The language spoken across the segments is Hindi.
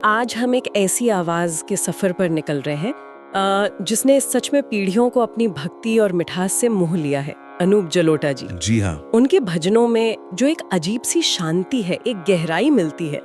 आज हम एक ऐसी आवाज के सफर पर निकल रहे हैं जिसने सच में पीढ़ियों को अपनी भक्ति और मिठास से मोह लिया है। अनूप जलोटा जी। जी हाँ। उनके भजनों में जो एक अजीब सी शांति है, एक गहराई मिलती है,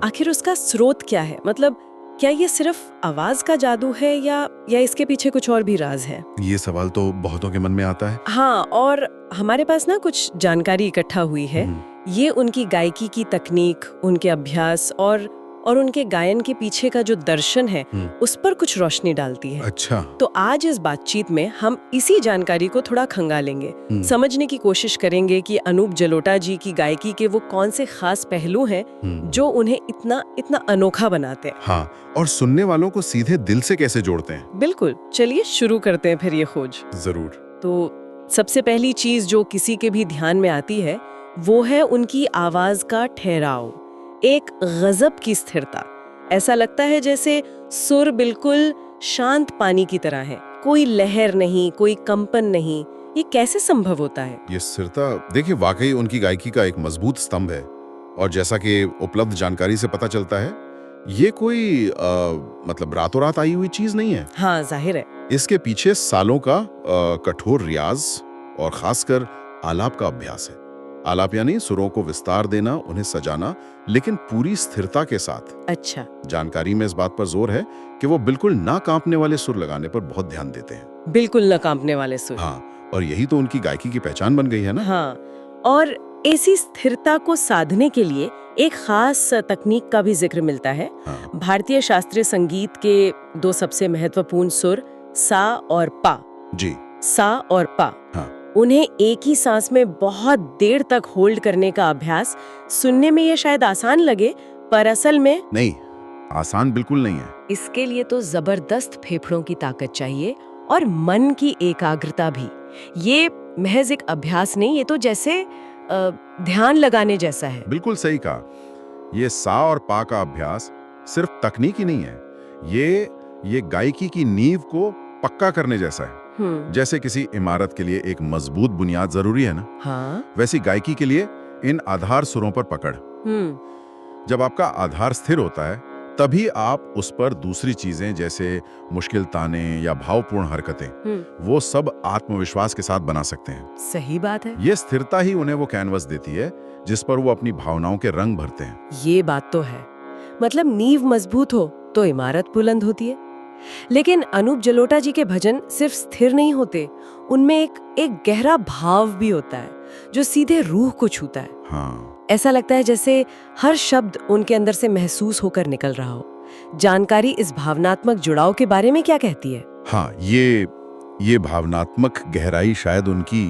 आखिर उसका स्रोत क्या है? मतलब क्या ये सिर्फ आवाज का जादू है या इसके पीछे कुछ और भी राज है? ये सवाल तो बहुतों के मन में आता है। हाँ, और हमारे पास ना कुछ जानकारी इकट्ठा हुई है। ये उनकी गायकी की तकनीक, उनके अभ्यास और उनके गायन के पीछे का जो दर्शन है उस पर कुछ रोशनी डालती है। अच्छा। तो आज इस बातचीत में हम इसी जानकारी को थोड़ा खंगालेंगे, समझने की कोशिश करेंगे कि अनूप जलोटा जी की गायकी के वो कौन से खास पहलू हैं जो उन्हें इतना इतना अनोखा बनाते हैं। हाँ, और सुनने वालों को सीधे दिल से कैसे जोड़ते हैं। बिल्कुल, चलिए शुरू करते हैं फिर ये खोज। जरूर। तो सबसे पहली चीज जो किसी के भी ध्यान में आती है वो है उनकी आवाज का ठहराव, एक गजब की स्थिरता। ऐसा लगता है जैसे सुर बिल्कुल शांत पानी की तरह है, कोई लहर नहीं, कोई कंपन नहीं। ये कैसे संभव होता है? ये स्थिरता देखिए वाकई उनकी गायकी का एक मजबूत स्तंभ है, और जैसा कि उपलब्ध जानकारी से पता चलता है ये कोई मतलब रातों रात आई हुई चीज नहीं है। हाँ, जाहिर है। इसके पीछे सालों का कठोर रियाज और खासकर आलाप का अभ्यास है। आलाप यानी सुरों को विस्तार देना, उन्हें सजाना, लेकिन पूरी स्थिरता के साथ। अच्छा। जानकारी में इस बात पर जोर है कि वो बिल्कुल ना कांपने वाले सुर लगाने पर बहुत ध्यान देते हैं। बिल्कुल ना कांपने वाले सुर। हाँ, और यही तो उनकी गायकी की पहचान बन गई है ना। हाँ, और ऐसी स्थिरता को साधने के लिए एक खास तकनीक का भी जिक्र मिलता है। हाँ। भारतीय शास्त्रीय संगीत के दो सबसे महत्वपूर्ण सुर सा और पा। जी। सा और पा। हाँ। उन्हें एक ही सांस में बहुत देर तक होल्ड करने का अभ्यास, सुनने में ये शायद आसान लगे पर असल में नहीं, आसान बिल्कुल नहीं है। इसके लिए तो जबरदस्त फेफड़ों की ताकत चाहिए और मन की एकाग्रता भी। ये महज एक अभ्यास नहीं, ये तो जैसे ध्यान लगाने जैसा है। बिल्कुल सही कहा। ये सा और पा का अभ्यास सिर्फ तकनीक ही नहीं है, ये गायकी की नींव को पक्का करने जैसा है। जैसे किसी इमारत के लिए एक मजबूत बुनियाद जरूरी है ना। हाँ। वैसी गायकी के लिए इन आधार सुरों पर पकड़। जब आपका आधार स्थिर होता है तभी आप उस पर दूसरी चीजें जैसे मुश्किल ताने या भावपूर्ण हरकतें, वो सब आत्मविश्वास के साथ बना सकते हैं। सही बात है। ये स्थिरता ही उन्हें वो कैनवस देती है जिस पर वो अपनी भावनाओं के रंग भरते हैं। ये बात तो है, मतलब नींव मजबूत हो तो इमारत बुलंद होती है। लेकिन अनूप जलोटा जी के भजन सिर्फ स्थिर नहीं होते, उनमें एक गहरा भाव भी होता है जो सीधे रूह को छूता है। हाँ। ऐसा लगता है जैसे हर शब्द उनके अंदर से महसूस होकर निकल रहा हो। जानकारी इस भावनात्मक जुड़ाव के बारे में क्या कहती है? हाँ, ये भावनात्मक गहराई शायद उनकी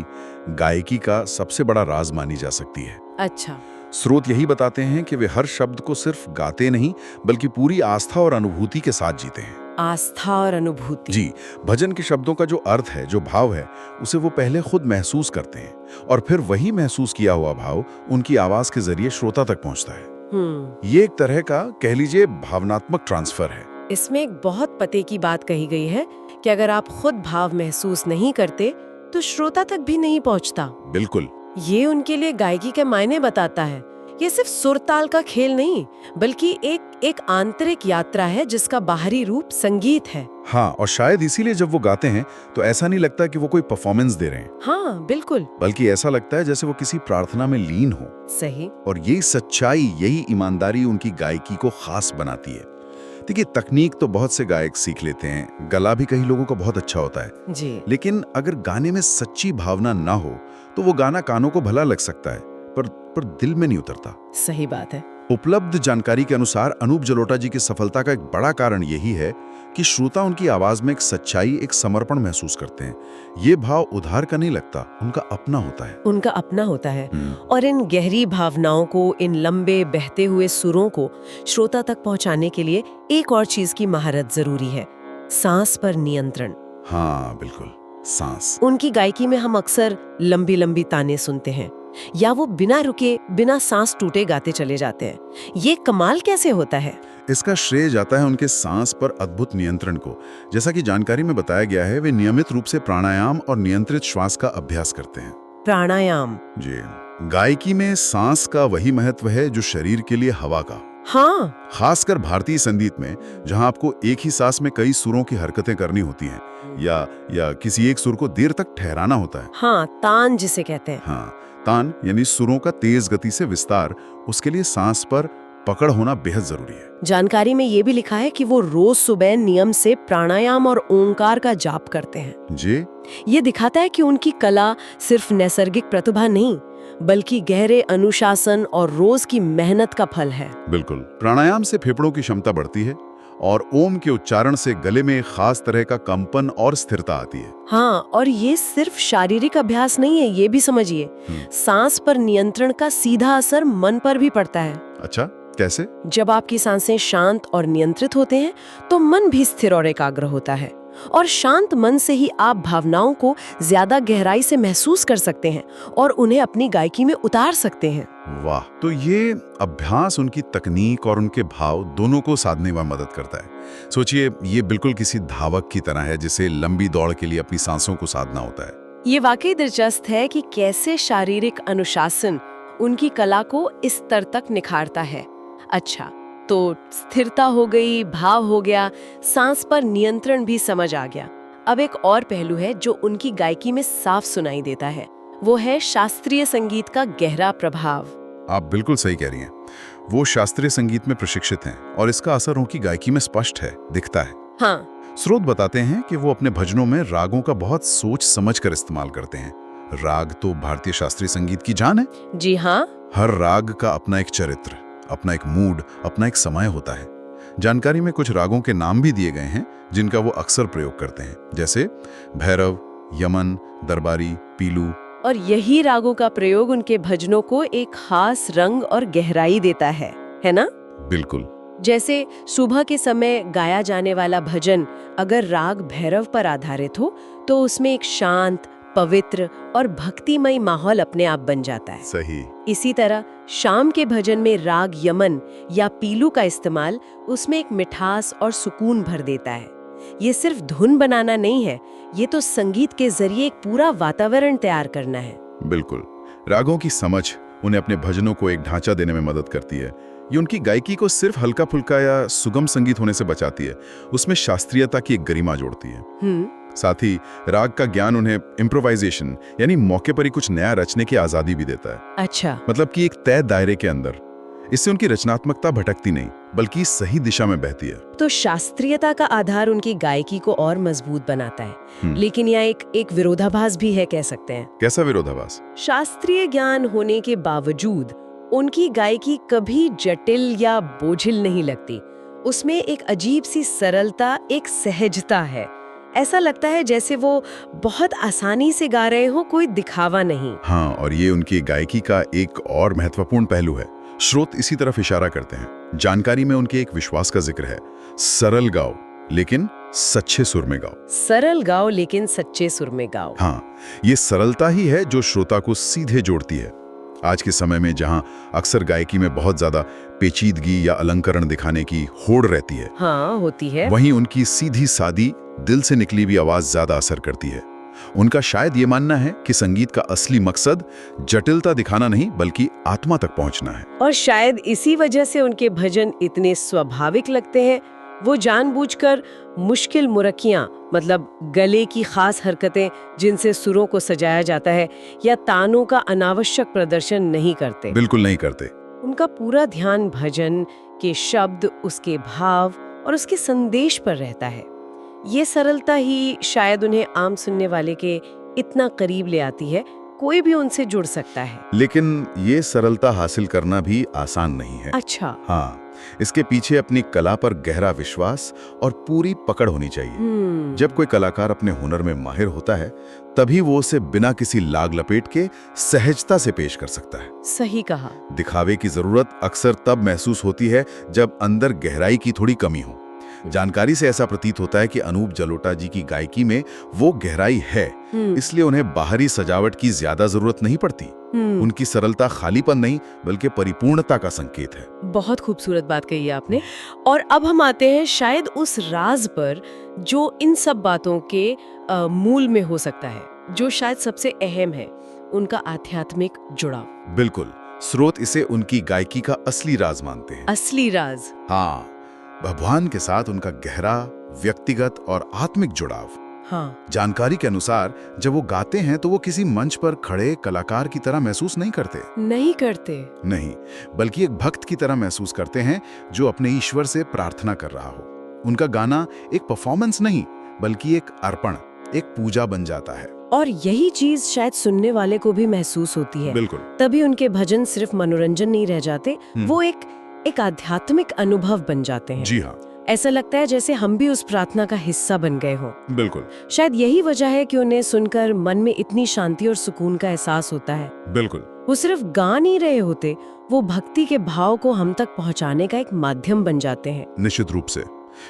गायकी का सबसे बड़ा राज मानी जा सकती है। अच्छा। स्रोत यही बताते हैं कि वे हर शब्द को सिर्फ गाते नहीं बल्कि पूरी आस्था और अनुभूति के साथ जीते हैं। आस्था और अनुभूति। जी, भजन के शब्दों का जो अर्थ है, जो भाव है, उसे वो पहले खुद महसूस करते हैं और फिर वही महसूस किया हुआ भाव उनकी आवाज के जरिए श्रोता तक पहुंचता है। ये एक तरह का कह लीजिए भावनात्मक ट्रांसफर है। इसमें एक बहुत पते की बात कही गई है कि अगर आप खुद भाव महसूस नहीं करते तो श्रोता तक भी नहीं पहुंचता। बिल्कुल। ये उनके लिए गायकी के मायने बताता है। ये सिर्फ सुर ताल का खेल नहीं बल्कि एक आंतरिक यात्रा है जिसका बाहरी रूप संगीत है। हाँ, और शायद इसीलिए जब वो गाते हैं तो ऐसा नहीं लगता कि वो कोई परफॉर्मेंस दे रहे हैं। हाँ, बिल्कुल। बल्कि ऐसा लगता है जैसे वो किसी प्रार्थना में लीन हो। सही। और यही सच्चाई, यही ईमानदारी उनकी गायकी को खास बनाती है। देखिए, तकनीक तो बहुत से गायक सीख लेते हैं, गला भी कई लोगों का बहुत अच्छा होता है जी। लेकिन अगर गाने में सच्ची भावना ना हो तो वो गाना कानों को भला लग सकता है पर दिल में नहीं उतरता। सही बात है। उपलब्ध जानकारी के अनुसार अनूप जलोटा जी की सफलता का एक बड़ा कारण यही है कि श्रोता उनकी आवाज में एक सच्चाई, एक समर्पण महसूस करते हैं। ये भाव उधार का नहीं लगता, उनका अपना होता है। उनका अपना होता है। और इन गहरी भावनाओं को, इन लंबे बहते हुए सुरों को श्रोता तक पहुंचाने के लिए एक और चीज की महारत जरूरी है, सांस पर नियंत्रण। हाँ, बिल्कुल, सांस। उनकी गायकी में हम अक्सर लंबी लंबी ताने सुनते हैं या वो बिना रुके, बिना सांस टूटे गाते चले जाते हैं। ये कमाल कैसे होता है? इसका श्रेय जाता है उनके सांस पर अद्भुत नियंत्रण को। जैसा कि जानकारी में बताया गया है, वे नियमित रूप से प्राणायाम और नियंत्रित श्वास का अभ्यास करते हैं। प्राणायाम। जी। गायकी में सांस का वही महत्व है जो शरीर के लिए हवा का। हाँ। खासकर भारतीय संगीत में, जहां आपको एक ही सांस में कई सुरों की हरकतें करनी होती हैं या किसी एक सुर को देर तक ठहराना होता है। हाँ, तान जिसे कहते हैं। हाँ, तान यानी सुरों का तेज गति से विस्तार, उसके लिए सांस पर पकड़ होना बेहद जरूरी है। जानकारी में ये भी लिखा है कि वो रोज सुबह नियम से प्राणायाम और ओंकार का जाप करते हैं। जी, ये दिखाता है कि उनकी कला सिर्फ नैसर्गिक प्रतिभा नहीं, बल्कि गहरे अनुशासन और रोज की मेहनत का फल है। बिल्कुल। प्राणायाम से फेफड़ों की क्षमता बढ़ती है और ओम के उच्चारण से गले में एक खास तरह का कंपन और स्थिरता आती है। हाँ, और ये सिर्फ शारीरिक अभ्यास नहीं है, ये भी समझिए। सांस पर नियंत्रण का सीधा असर मन पर भी पड़ता है। अच्छा, कैसे? जब आपकी सांसें शांत और नियंत्रित होते हैं, तो मन भी स्थिर और एकाग्र होता है। और शांत मन से ही आप भावनाओं को ज्यादा गहराई से महसूस कर सकते हैं और उन्हें अपनी गायकी में उतार सकते हैं। वाह, तो ये अभ्यास उनकी तकनीक और उनके भाव दोनों को साधने में मदद करता है। सोचिए, ये बिल्कुल किसी धावक की तरह है जिसे लंबी दौड़ के लिए अपनी सांसों को साधना होता है। ये वाकई दिलचस्प है कि कैसे शारीरिक अनुशासन उनकी कला को इस स्तर तक निखारता है। अच्छा, तो स्थिरता हो गई, भाव हो गया, सांस पर नियंत्रण भी समझ आ गया। अब एक और पहलू है जो उनकी गायकी में साफ सुनाई देता है, वो है शास्त्रीय संगीत का गहरा प्रभाव। आप बिल्कुल सही कह रही हैं। वो शास्त्रीय संगीत में प्रशिक्षित हैं और इसका असर उनकी गायकी में स्पष्ट है, दिखता है। हाँ। स्रोत बताते हैं कि वो अपने भजनों में रागों का बहुत सोच समझकर इस्तेमाल करते हैं। राग तो भारतीय शास्त्रीय संगीत की जान है। जी हाँ। हर राग का अपना एक चरित्र, अपना एक मूड, अपना एक समय होता है। जानकारी में कुछ रागों के नाम भी दिए गए हैं जिनका वो अक्सर प्रयोग करते हैं, जैसे भैरव, यमन, दरबारी, पीलू। और यही रागों का प्रयोग उनके भजनों को एक खास रंग और गहराई देता है ना? बिल्कुल। जैसे सुबह के समय गाया जाने वाला भजन अगर राग भैरव पर आधारित हो, तो उसमें एक शांत, पवित्र और भक्तिमय माहौल अपने आप बन जाता है। सही। इसी तरह शाम के भजन में राग यमन या पीलू का इस्तेमाल उसमें एक मिठास और सुकून भर देता है। ये सिर्फ धुन बनाना नहीं है, ये तो संगीत के जरिए एक पूरा वातावरण तैयार करना है। बिल्कुल। रागों की समझ उन्हें अपने भजनों को एक ढांचा देने में मदद करती है। ये उनकी गायकी को सिर्फ हल्का फुल्का या सुगम संगीत होने से बचाती है, उसमें शास्त्रीयता की एक गरिमा जोड़ती है। साथ ही राग का ज्ञान उन्हें इम्प्रोवाइजेशन यानी मौके पर ही कुछ नया रचने की आजादी भी देता है। अच्छा। मतलब कि एक तय दायरे के अंदर। इससे उनकी रचनात्मकता भटकती नहीं, बल्कि सही दिशा में बहती है। तो शास्त्रीयता का आधार उनकी गायकी को और मजबूत बनाता है, लेकिन यह एक विरोधाभास भी है, कह सकते हैं। कैसा विरोधाभास? शास्त्रीय ज्ञान होने के बावजूद उनकी गायकी कभी जटिल या बोझिल नहीं लगती। उसमें एक अजीब सी सरलता, एक सहजता है। ऐसा लगता है जैसे वो बहुत आसानी से गा रहे हो, कोई दिखावा नहीं। हाँ, और ये उनकी गायकी का एक और महत्वपूर्ण पहलू है। स्रोत इसी तरफ इशारा करते हैं। जानकारी में उनके एक विश्वास का जिक्र है, सरल गाओ लेकिन सच्चे सुर में गाओ। सरल गाओ लेकिन सच्चे सुर में गाओ। हाँ, ये सरलता ही है जो श्रोता को सीधे जोड़ती है। आज के समय में जहाँ अक्सर गायकी में बहुत ज्यादा पेचीदगी या अलंकरण दिखाने की होड़ रहती है, हाँ होती है, वहीं उनकी सीधी सादी दिल से निकली हुई आवाज ज्यादा असर करती है। उनका शायद ये मानना है कि संगीत का असली मकसद जटिलता दिखाना नहीं, बल्कि आत्मा तक पहुंचना है। और शायद इसी वजह से उनके भजन इतने स्वाभाविक लगते हैं। वो जानबूझकर मुश्किल मुरक्कियां, मतलब गले की खास हरकतें जिनसे सुरों को सजाया जाता है, या तानों का अनावश्यक प्रदर्शन नहीं करते। बिल्कुल नहीं करते। उनका पूरा ध्यान भजन के शब्द, उसके भाव और उसके संदेश पर रहता है। ये सरलता ही शायद उन्हें आम सुनने वाले के इतना करीब ले आती है, कोई भी उनसे जुड़ सकता है। लेकिन ये सरलता हासिल करना भी आसान नहीं है। अच्छा। हाँ, इसके पीछे अपनी कला पर गहरा विश्वास और पूरी पकड़ होनी चाहिए। जब कोई कलाकार अपने हुनर में माहिर होता है, तभी वो उसे बिना किसी लाग लपेट के सहजता से पेश कर सकता है। सही कहा। दिखावे की जरूरत अक्सर तब महसूस होती है जब अंदर गहराई की थोड़ी कमी हो। जानकारी से ऐसा प्रतीत होता है कि अनूप जलोटा जी की गायकी में वो गहराई है, इसलिए उन्हें बाहरी सजावट की ज्यादा जरूरत नहीं पड़ती। उनकी सरलता खालीपन नहीं, बल्कि परिपूर्णता का संकेत है। बहुत खूबसूरत बात कही है आपने। और अब हम आते हैं शायद उस राज पर जो इन सब बातों के मूल में हो सकता है, जो शायद सबसे अहम है, उनका आध्यात्मिक जुड़ाव। बिल्कुल। स्रोत इसे उनकी गायकी का असली राज मानते हैं। असली राज? हाँ, भगवान के साथ उनका गहरा व्यक्तिगत और आत्मिक जुड़ाव। हाँ। जानकारी के अनुसार जब वो गाते हैं तो वो किसी मंच पर खड़े कलाकार की तरह महसूस नहीं करते। नहीं, बल्कि एक भक्त की तरह महसूस करते हैं जो अपने ईश्वर से प्रार्थना कर रहा हो। उनका गाना एक परफॉर्मेंस नहीं, बल्कि एक अर्पण, एक पूजा बन जाता है। और यही चीज शायद सुनने वाले को भी महसूस होती है। बिल्कुल। तभी उनके भजन सिर्फ मनोरंजन नहीं रह जाते, वो एक आध्यात्मिक अनुभव बन जाते हैं। जी हाँ। ऐसा लगता है जैसे हम भी उस प्रार्थना का हिस्सा बन गए हों। बिल्कुल। शायद यही वजह है कि उन्हें सुनकर मन में इतनी शांति और सुकून का एहसास होता है। बिल्कुल। वो सिर्फ गा नहीं रहे होते, वो भक्ति के भाव को हम तक पहुंचाने का एक माध्यम बन जाते हैं। निश्चित रूप से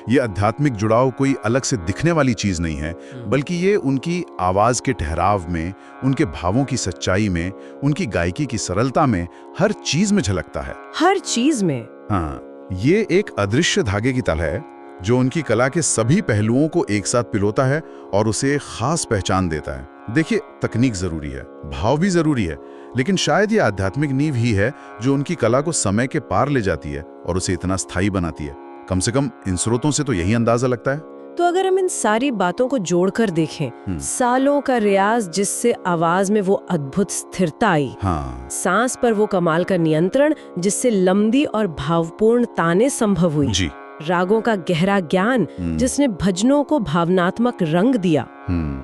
ये आध्यात्मिक जुड़ाव कोई अलग से दिखने वाली चीज नहीं है, बल्कि ये उनकी आवाज के ठहराव में, उनके भावों की सच्चाई में, उनकी गायकी की सरलता में, हर चीज में झलकता है। हर चीज में। हाँ, ये एक अदृश्य धागे की तरह है जो उनकी कला के सभी पहलुओं को एक साथ पिलोता है और उसे खास पहचान देता है। देखिए, तकनीक जरूरी है, भाव भी जरूरी है, लेकिन शायद ये आध्यात्मिक नींव ही है जो उनकी कला को समय के पार ले जाती है और उसे इतना स्थायी बनाती है। कम से कम इन स्रोतों से तो यही अंदाजा लगता है। तो अगर हम इन सारी बातों को जोड़कर देखें, सालों का रियाज जिससे आवाज में वो अद्भुत स्थिरता आई, हाँ। सांस पर वो कमाल का नियंत्रण जिससे लंबी और भावपूर्ण ताने संभव हुई, जी। रागों का गहरा ज्ञान जिसने भजनों को भावनात्मक रंग दिया,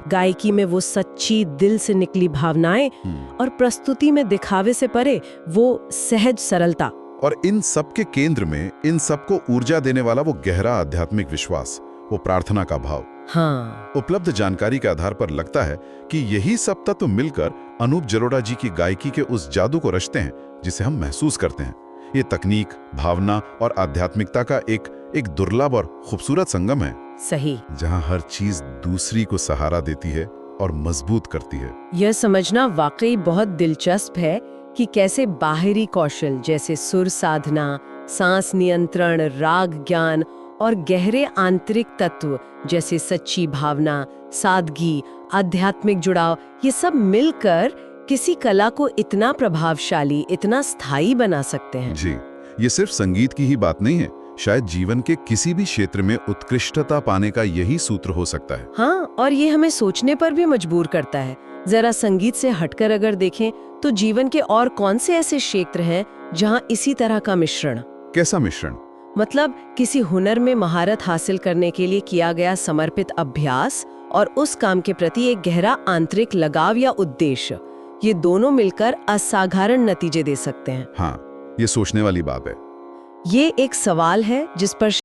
गायकी में वो सच्ची दिल से निकली भावनाएं और प्रस्तुति में दिखावे से परे वो सहज सरलता, और इन सब के केंद्र में इन सबको ऊर्जा देने वाला वो गहरा आध्यात्मिक विश्वास, वो प्रार्थना का भाव। हाँ। उपलब्ध जानकारी के आधार पर लगता है कि यही सब तत्व मिलकर अनूप जलोटा जी की गायकी के उस जादू को रचते हैं जिसे हम महसूस करते हैं। ये तकनीक, भावना और आध्यात्मिकता का एक दुर्लभ और खूबसूरत संगम है। सही। जहां हर चीज दूसरी को सहारा देती है और मजबूत करती है। यह समझना वाकई बहुत दिलचस्प है कि कैसे बाहरी कौशल जैसे सुर साधना, सांस नियंत्रण, राग ज्ञान और गहरे आंतरिक तत्व जैसे सच्ची भावना, सादगी, आध्यात्मिक जुड़ाव, ये सब मिलकर किसी कला को इतना प्रभावशाली, इतना स्थायी बना सकते हैं। जी, ये सिर्फ संगीत की ही बात नहीं है, शायद जीवन के किसी भी क्षेत्र में उत्कृष्टता पाने का यही सूत्र हो सकता है। हाँ, और ये हमें सोचने पर भी मजबूर करता है। जरा संगीत से हटकर अगर देखें तो जीवन के और कौन से ऐसे क्षेत्र हैं जहाँ इसी तरह का मिश्रण? कैसा मिश्रण? मतलब किसी हुनर में महारत हासिल करने के लिए किया गया समर्पित अभ्यास और उस काम के प्रति एक गहरा आंतरिक लगाव या उद्देश्य, ये दोनों मिलकर असाधारण नतीजे दे सकते हैं। हाँ, ये सोचने वाली बात है। ये एक सवाल है जिस पर